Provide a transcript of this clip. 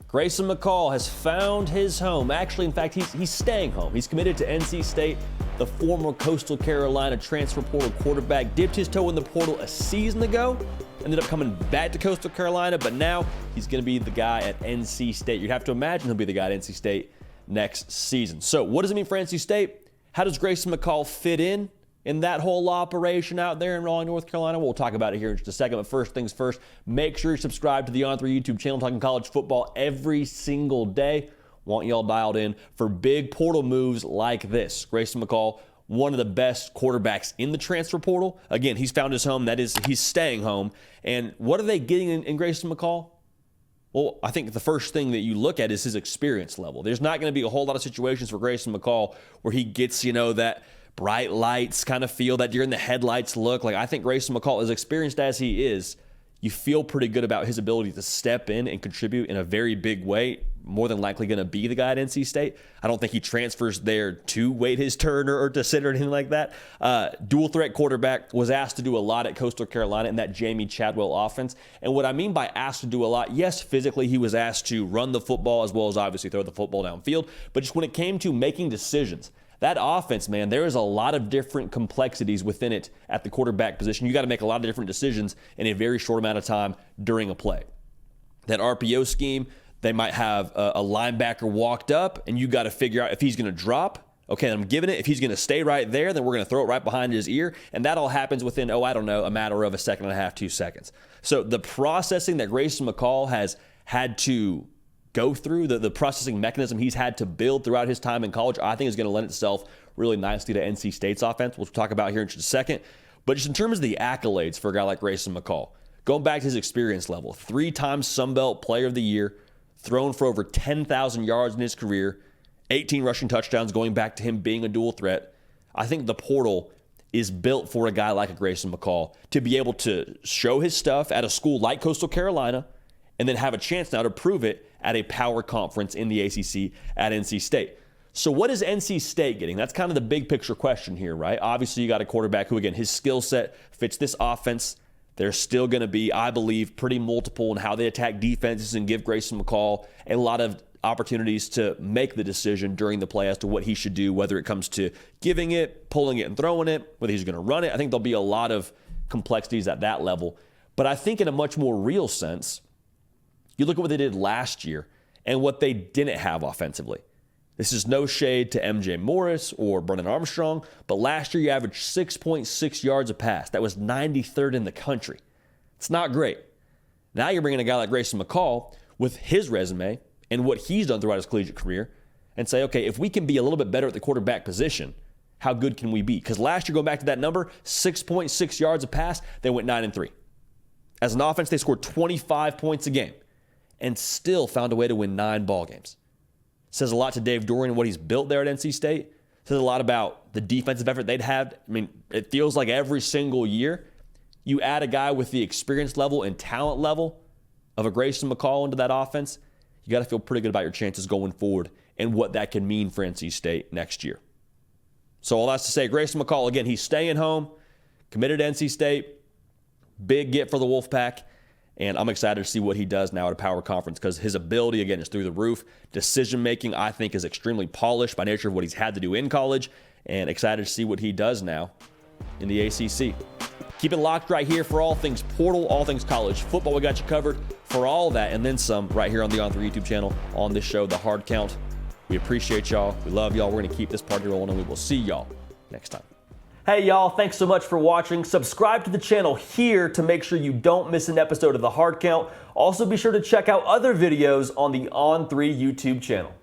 Grayson McCall has found his home. Actually, in fact, he's staying home. He's committed to NC State. The former Coastal Carolina transfer portal quarterback dipped his toe in the portal a season ago, ended up coming back to Coastal Carolina, but now he's going to be the guy at NC State. You'd have to imagine he'll be the guy at NC State next season. So what does it mean for NC State? How does Grayson McCall fit in that whole operation out there in Raleigh, North Carolina? We'll talk about it here in just a second, but first things first, make sure you subscribe to the On3 YouTube channel, talking college football every single day. Want y'all dialed in for big portal moves like this. Grayson McCall, one of the best quarterbacks in the transfer portal. Again, he's found his home. That is, he's staying home. And what are they getting in Grayson McCall? Well, I think the first thing that you look at is his experience level. There's not going to be a whole lot of situations for Grayson McCall where he gets, that bright lights kind of feel, that deer in the headlights look. Like, I think Grayson McCall, as experienced as he is, you feel pretty good about his ability to step in and contribute in a very big way. More than likely going to be the guy at NC State. I don't think he transfers there to wait his turn or to sit or anything like that. Dual threat quarterback, was asked to do a lot at Coastal Carolina in that Jamie Chadwell offense. And what I mean by asked to do a lot, yes, physically he was asked to run the football as well as obviously throw the football downfield. But just when it came to making decisions, that offense, man, there is a lot of different complexities within it at the quarterback position. You got to make a lot of different decisions in a very short amount of time during a play. That RPO scheme, they might have a linebacker walked up, and you got to figure out if he's going to drop. Okay, I'm giving it. If he's going to stay right there, then we're going to throw it right behind his ear. And that all happens within, a matter of a second and a half, 2 seconds. So the processing that Grayson McCall has had to go through, the processing mechanism he's had to build throughout his time in college, I think is going to lend itself really nicely to NC State's offense. We'll talk about here in just a second. But just in terms of the accolades for a guy like Grayson McCall, going back to his experience level, 3-time Sun Belt Player of the Year, thrown for over 10,000 yards in his career, 18 rushing touchdowns going back to him being a dual threat. I think the portal is built for a guy like a Grayson McCall to be able to show his stuff at a school like Coastal Carolina and then have a chance now to prove it at a power conference in the ACC at NC State. So what is NC State getting? That's kind of the big picture question here, right? Obviously, you got a quarterback who, again, his skill set fits this offense. They're still going to be, I believe, pretty multiple in how they attack defenses and give Grayson McCall a lot of opportunities to make the decision during the play as to what he should do, whether it comes to giving it, pulling it, and throwing it, whether he's going to run it. I think there'll be a lot of complexities at that level. But I think in a much more real sense, you look at what they did last year and what they didn't have offensively. This is no shade to MJ Morris or Brennan Armstrong, but last year you averaged 6.6 yards a pass. That was 93rd in the country. It's not great. Now you're bringing a guy like Grayson McCall with his resume and what he's done throughout his collegiate career and say, okay, if we can be a little bit better at the quarterback position, how good can we be? Because last year, going back to that number, 6.6 yards a pass, they went 9-3. As an offense, they scored 25 points a game and still found a way to win 9 ball games. Says a lot to Dave Doeren and what he's built there at NC State. Says a lot about the defensive effort they'd had. I mean, it feels like every single year you add a guy with the experience level and talent level of a Grayson McCall into that offense, you got to feel pretty good about your chances going forward and what that can mean for NC State next year. So all that's to say, Grayson McCall, again, he's staying home, committed to NC State, big get for the Wolfpack. And I'm excited to see what he does now at a power conference because his ability, again, is through the roof. Decision-making, I think, is extremely polished by nature of what he's had to do in college. And excited to see what he does now in the ACC. Keep it locked right here for all things portal, all things college football. We got you covered for all that and then some right here on the On3 YouTube channel on this show, The Hard Count. We appreciate y'all. We love y'all. We're going to keep this party rolling, and we will see y'all next time. Hey y'all, thanks so much for watching. Subscribe to the channel here to make sure you don't miss an episode of The Hard Count. Also be sure to check out other videos on the On3 YouTube channel.